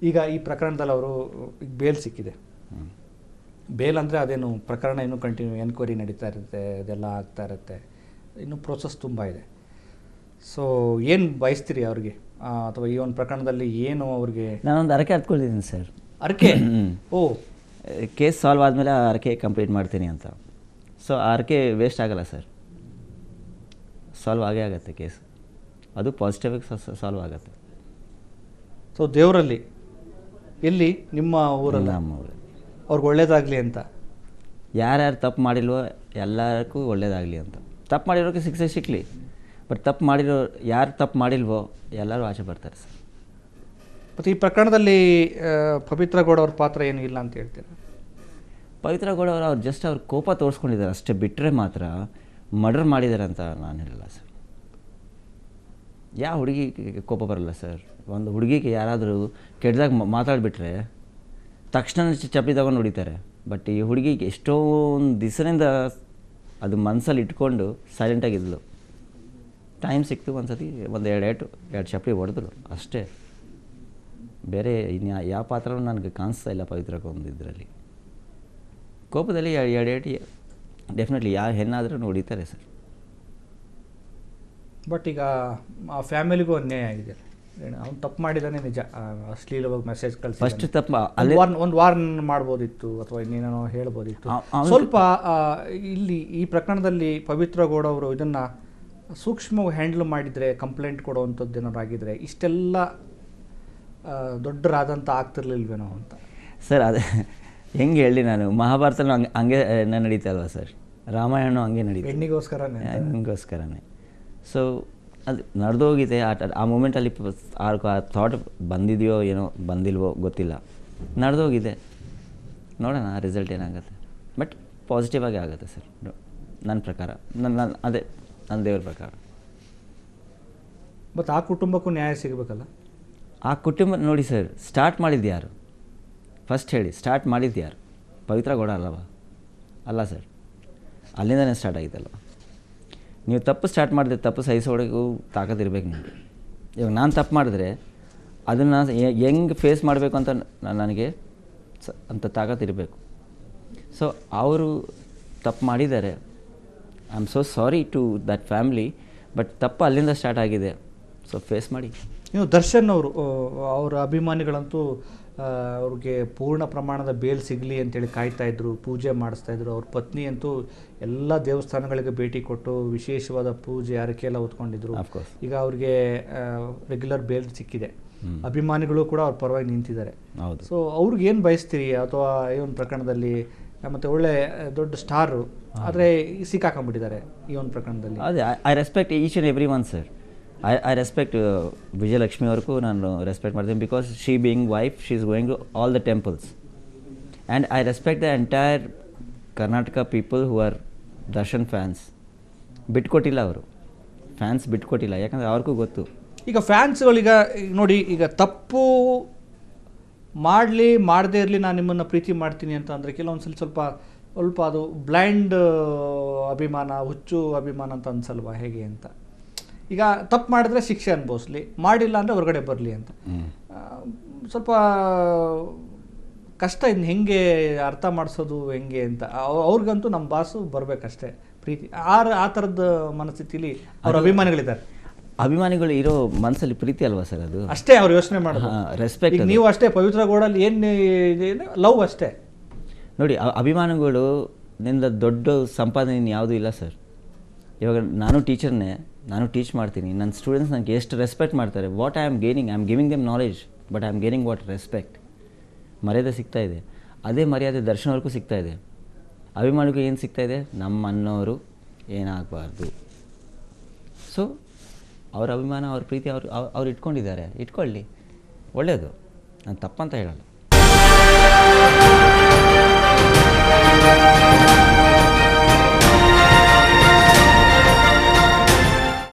ಈಗ ಈ ಪ್ರಕರಣದಲ್ಲಿ ಅವರು ಬೇಲ್ ಸಿಕ್ಕಿದೆ. ಬೇಲ್ ಅಂದರೆ ಅದೇನು ಪ್ರಕರಣ ಇನ್ನೂ ಕಂಟಿನ್ಯೂ ಎನ್ಕ್ವೈರಿ ನಡೀತಾ ಇರುತ್ತೆ, ಅದೆಲ್ಲ ಆಗ್ತಾ ಇರುತ್ತೆ, ಇನ್ನೂ ಪ್ರೋಸೆಸ್ ತುಂಬ ಇದೆ. ಸೊ ಏನು ಬಯಸ್ತೀರಿ ಅವ್ರಿಗೆ, ಅಥವಾ ಈ ಒಂದು ಪ್ರಕರಣದಲ್ಲಿ ಏನು ಅವ್ರಿಗೆ? ನಾನೊಂದು ಅರಕೆ ಹತ್ಕೊಳ್ತಿದ್ದೀನಿ ಸರ್. ಅರಕೆ? ಓ, ಕೇಸ್ ಸಾಲ್ವ್ ಆದಮೇಲೆ ಆ ಅರಕೆ ಕಂಪ್ಲೀಟ್ ಮಾಡ್ತೀನಿ ಅಂತ. ಸೊ ಆ ಅರಕೆ ವೇಸ್ಟ್ ಆಗಲ್ಲ ಸರ್, ಸಾಲ್ವ್ ಆಗೇ ಆಗುತ್ತೆ ಕೇಸ್, ಅದು ಪಾಸಿಟಿವಾಗಿ ಸಾಲ್ವ್ ಆಗುತ್ತೆ. ಸೊ ದೇವರಲ್ಲಿ ಎಲ್ಲಿ ನಿಮ್ಮ ಊರಲ್ಲಿ ನಮ್ಮ ಊರಲ್ಲಿ ಅವ್ರಿಗೆ ಒಳ್ಳೇದಾಗಲಿ ಅಂತ, ಯಾರ್ಯಾರು ತಪ್ಪು ಮಾಡಿಲ್ವೋ ಎಲ್ಲರಿಗೂ ಒಳ್ಳೇದಾಗಲಿ ಅಂತ. ತಪ್ಪು ಮಾಡಿರೋಕ್ಕೆ ಶಿಕ್ಷೆ ಸಿಕ್ಕಲಿ, ಬಟ್ ತಪ್ಪು ಮಾಡಿರೋ ಯಾರು ತಪ್ಪು ಮಾಡಿಲ್ವೋ ಎಲ್ಲರೂ ಆಚೆ ಬರ್ತಾರೆ ಸರ್. ಮತ್ತು ಈ ಪ್ರಕರಣದಲ್ಲಿ ಪವಿತ್ರ ಗೌಡ ಅವ್ರ ಪಾತ್ರ ಏನೂ ಇಲ್ಲ ಅಂತ ಹೇಳ್ತೀರಾ? ಪವಿತ್ರ ಗೌಡ ಅವ್ರು ಜಸ್ಟ್ ಅವ್ರ ಕೋಪ ತೋರಿಸ್ಕೊಂಡಿದ್ದಾರೆ ಅಷ್ಟೇ, ಬಿಟ್ಟರೆ ಮಾತ್ರ ಮರ್ಡರ್ ಮಾಡಿದ್ದಾರೆ ಅಂತ ನಾನು ಹೇಳಲ್ಲ ಸರ್. ಯಾವ ಹುಡುಗಿಗೆ ಕೋಪ ಬರಲ್ಲ ಸರ್? ಒಂದು ಹುಡುಗಿಗೆ ಯಾರಾದರೂ ಕೆಟ್ಟದಾಗ ಮಾತಾಡಿಬಿಟ್ರೆ ತಕ್ಷಣ ಚಪ್ಪಲಿ ತಗೊಂಡು ಹೊಡಿತಾರೆ. ಬಟ್ ಈ ಹುಡುಗಿಗೆ ಎಷ್ಟೊಂದು ದಿವಸದಿಂದ ಅದು ಮನಸ್ಸಲ್ಲಿ ಇಟ್ಕೊಂಡು ಸೈಲೆಂಟಾಗಿದ್ಲು. ಟೈಮ್ ಸಿಕ್ತು, ಒಂದು ಸತಿ ಒಂದು ಎರಡು ಚಪ್ಪಲಿ ಹೊಡೆದ್ರು ಅಷ್ಟೇ. ಬೇರೆ ಇನ್ನು ಯಾವ ಪಾತ್ರನೂ ನನಗೆ ಕಾಣಿಸ್ತಾ ಇಲ್ಲ ಪವಿತ್ರಕ್ಕೆ ಒಂದು ಇದರಲ್ಲಿ. ಕೋಪದಲ್ಲಿ ಎರಡು ಡೆಫಿನೆಟ್ಲಿ ಯಾವ ಹೆಣ್ಣಾದ್ರೂ ಹೊಡಿತಾರೆ ಸರ್. ಬಟ್ ಈಗ ಆ ಫ್ಯಾಮಿಲಿಗೂ ಅನ್ಯಾಯ ಆಗಿದೆ. ಅವ್ನು ತಪ್ಪು ಮಾಡಿದಾನೆ ನಿಜ, ಅಶ್ಲೀಲವಾಗಿ ಮೆಸೇಜ್ ಕಳಿಸಿ ಫಸ್ಟ್ ತಪ್ಪು ಒಂದು ವಾರ್ನ್ ಮಾಡ್ಬೋದಿತ್ತು, ಅಥವಾ ಇನ್ನೇನೋ ಹೇಳ್ಬೋದಿತ್ತು ಸ್ವಲ್ಪ. ಇಲ್ಲಿ ಈ ಪ್ರಕರಣದಲ್ಲಿ ಪವಿತ್ರ ಗೌಡ ಅವರು ಇದನ್ನು ಸೂಕ್ಷ್ಮವಾಗಿ ಹ್ಯಾಂಡಲ್ ಮಾಡಿದರೆ, ಕಂಪ್ಲೇಂಟ್ ಕೊಡುವಂಥದ್ದು ಏನಾದ್ರು ಆಗಿದ್ರೆ ಇಷ್ಟೆಲ್ಲ ದೊಡ್ಡರಾದಂಥ ಆಗ್ತಿರ್ಲಿಲ್ವೇನೋ ಅಂತ ಸರ್. ಅದೇ ಹೆಂಗೆ ಹೇಳಿ, ನಾನು ಮಹಾಭಾರತನೂ ಹಂಗೆ ನಡೀತಾ ಅಲ್ವಾ ಸರ್, ರಾಮಾಯಣ ಹಂಗೆ ನಡೀತಾ, ಹೆಣ್ಣಿಗೋಸ್ಕರನೇ. ಸೊ ಅದು ನಡೆದೋಗಿದೆ. ಆ ಮೂಮೆಂಟಲ್ಲಿ ಆ ಥಾಟ್ ಬಂದಿದೆಯೋ ಏನೋ ಬಂದಿಲ್ವೋ ಗೊತ್ತಿಲ್ಲ, ನಡೆದೋಗಿದೆ. ನೋಡೋಣ ರಿಸಲ್ಟ್ ಏನಾಗುತ್ತೆ. ಬಟ್ ಪಾಸಿಟಿವ್ ಆಗಿ ಆಗುತ್ತೆ ಸರ್ ನನ್ನ ಪ್ರಕಾರ, ಅದೇ ನನ್ನ ದೇವ್ರ ಪ್ರಕಾರ. ಬಟ್ ಆ ಕುಟುಂಬಕ್ಕೂ ನ್ಯಾಯ ಸಿಗಬೇಕಲ್ಲ. ಆ ಕುಟುಂಬ ನೋಡಿ ಸರ್, ಸ್ಟಾರ್ಟ್ ಮಾಡಿದ್ದು ಯಾರು ಫಸ್ಟ್ ಹೇಳಿ? ಸ್ಟಾರ್ಟ್ ಮಾಡಿದ್ದು ಯಾರು? ಪವಿತ್ರ ಗೌಡ ಅಲ್ಲವಾ? ಅಲ್ಲ ಸರ್, ಅಲ್ಲಿಂದನೇ ಸ್ಟಾರ್ಟ್ ಆಗಿದ್ದಲ್ವ. ನೀವು ತಪ್ಪು ಸ್ಟಾರ್ಟ್ ಮಾಡಿದ್ರೆ ತಪ್ಪು ಸಹಿಸೋಡೆಗೂ ತಾಕತ್ತಿರ್ಬೇಕು ನಿಮಗೆ. ಇವಾಗ ನಾನು ತಪ್ಪು ಮಾಡಿದ್ರೆ ಅದನ್ನು ಹೆಂಗೆ ಫೇಸ್ ಮಾಡಬೇಕು ಅಂತ ನನಗೆ ಅಂತ ತಾಕತ್ತಿರಬೇಕು. ಸೊ ಅವರು ತಪ್ಪು ಮಾಡಿದ್ದಾರೆ. I am so sorry to that family, but ತಪ್ಪು ಅಲ್ಲಿಂದ ಸ್ಟಾರ್ಟ್ ಆಗಿದೆ. ಸೊ ಫೇಸ್ ಮಾಡಿ. ನೀವು ದರ್ಶನ್ ಅವರು, ಅವರ ಅಭಿಮಾನಿಗಳಂತೂ ಅವ್ರಿಗೆ ಪೂರ್ಣ ಪ್ರಮಾಣದ ಬೇಲ್ ಸಿಗಲಿ ಅಂತೇಳಿ ಕಾಯ್ತಾಯಿದ್ರು, ಪೂಜೆ ಮಾಡಿಸ್ತಾಯಿದ್ರು. ಅವ್ರ ಪತ್ನಿ ಅಂತೂ ಎಲ್ಲ ದೇವಸ್ಥಾನಗಳಿಗೆ ಭೇಟಿ ಕೊಟ್ಟು ವಿಶೇಷವಾದ ಪೂಜೆ ಹರಕೆ ಎಲ್ಲ ಹೊತ್ಕೊಂಡಿದ್ರು. ಈಗ ಅವ್ರಿಗೆ ರೆಗ್ಯುಲರ್ ಬೇಲ್ ಸಿಕ್ಕಿದೆ, ಅಭಿಮಾನಿಗಳು ಕೂಡ ಅವ್ರ ಪರವಾಗಿ ನಿಂತಿದ್ದಾರೆ. ಸೊ ಅವ್ರಿಗೆ ಏನು ಬಯಸ್ತೀರಿ? ಅಥವಾ ಈ ಒಂದು ಪ್ರಕರಣದಲ್ಲಿ ಮತ್ತು ಒಳ್ಳೆ ದೊಡ್ಡ ಸ್ಟಾರು, ಆದರೆ ಸಿಕ್ಕಾಕೊಂಡ್ಬಿಟ್ಟಿದ್ದಾರೆ ಈ ಒಂದು ಪ್ರಕರಣದಲ್ಲಿ. ಅದೇ I respect each and every one sir. I respect Vijayalakshmi ಅವ್ರಿಗೂ ನಾನು ರೆಸ್ಪೆಕ್ಟ್ ಮಾಡ್ತೀನಿ, because she being wife she is going to all the temples. And I respect the entire Karnataka people who are Darshan fans. ಬಿಟ್ಕೊಟ್ಟಿಲ್ಲ ಅವರು, ಫ್ಯಾನ್ಸ್ ಬಿಟ್ಕೊಟ್ಟಿಲ್ಲ, ಯಾಕಂದರೆ ಅವ್ರಿಗೂ ಗೊತ್ತು. ಈಗ ಫ್ಯಾನ್ಸ್ಗಳೀಗ ನೋಡಿ, ಈಗ ತಪ್ಪು ಮಾಡದೇ ಇರಲಿ ನಾನು ನಿಮ್ಮನ್ನು ಪ್ರೀತಿ ಮಾಡ್ತೀನಿ ಅಂತ ಅಂದರೆ ಕೆಲವೊಂದು ಸ್ವಲ್ಪ ಅದು ಬ್ಲೈಂಡ್ ಅಭಿಮಾನ, ಹುಚ್ಚು ಅಭಿಮಾನ ಅಂತ ಅನ್ಸಲ್ವಾ ಹೇಗೆ ಅಂತ? ಈಗ ತಪ್ಪು ಮಾಡಿದ್ರೆ ಶಿಕ್ಷೆ ಅನುಭವಿಸ್ಲಿ, ಮಾಡಿಲ್ಲ ಅಂದರೆ ಹೊರಗಡೆ ಬರಲಿ ಅಂತ. ಸ್ವಲ್ಪ ಕಷ್ಟ ಇನ್ನು ಹೆಂಗೆ ಅರ್ಥ ಮಾಡಿಸೋದು ಹೆಂಗೆ ಅಂತ. ಅವ್ರಿಗಂತೂ ನಮ್ಮ ಬಾಸು ಬರಬೇಕಷ್ಟೇ ಪ್ರೀತಿ, ಆ ಥರದ ಮನಸ್ಥಿತಿಲಿ ಅವ್ರ ಅಭಿಮಾನಿಗಳಿದ್ದಾರೆ. ಅಭಿಮಾನಿಗಳು ಇರೋ ಮನಸ್ಸಲ್ಲಿ ಪ್ರೀತಿ ಅಲ್ವಾ ಸರ್? ಅದು ಅಷ್ಟೇ ಅವ್ರು ಯೋಚನೆ ಮಾಡೋದು. ರೆಸ್ಪೆಕ್ಟ್. ನೀವು ಅಷ್ಟೇ ಪವಿತ್ರ ಗೌಡಲ್ಲಿ ಏನು ಲವ್ ಅಷ್ಟೇ ನೋಡಿ. ಅಭಿಮಾನಿಗಳು ನಿಂದ ದೊಡ್ಡ ಸಂಪಾದನೆ ಯಾವುದೂ ಇಲ್ಲ ಸರ್. ಇವಾಗ ನಾನು ಟೀಚರ್ನೇ, ನಾನು ಟೀಚ್ ಮಾಡ್ತೀನಿ, ನನ್ನ ಸ್ಟೂಡೆಂಟ್ಸ್ ನನಗೆ ಎಷ್ಟು ರೆಸ್ಪೆಕ್ಟ್ ಮಾಡ್ತಾರೆ. What I am gaining, I am giving them knowledge, but I am gaining what respect. ಮರ್ಯಾದೆ ಸಿಗ್ತಾ ಇದೆ, ಅದೇ ಮರ್ಯಾದೆ ದರ್ಶನ್ ಅವ್ರಿಗೂ ಸಿಗ್ತಾ ಇದೆ. ಅಭಿಮಾನಿಗೂ ಏನು ಸಿಗ್ತಾ ಇದೆ? ನಮ್ಮ ಅನ್ನೋರು ಏನಾಗಬಾರ್ದು. ಸೊ ಅವ್ರ ಅಭಿಮಾನ, ಅವ್ರ ಪ್ರೀತಿ ಅವ್ರು ಇಟ್ಕೊಂಡಿದ್ದಾರೆ, ಇಟ್ಕೊಳ್ಳಿ, ಒಳ್ಳೆಯದು. ನಾನು ತಪ್ಪಂತ ಹೇಳಲ್ಲ.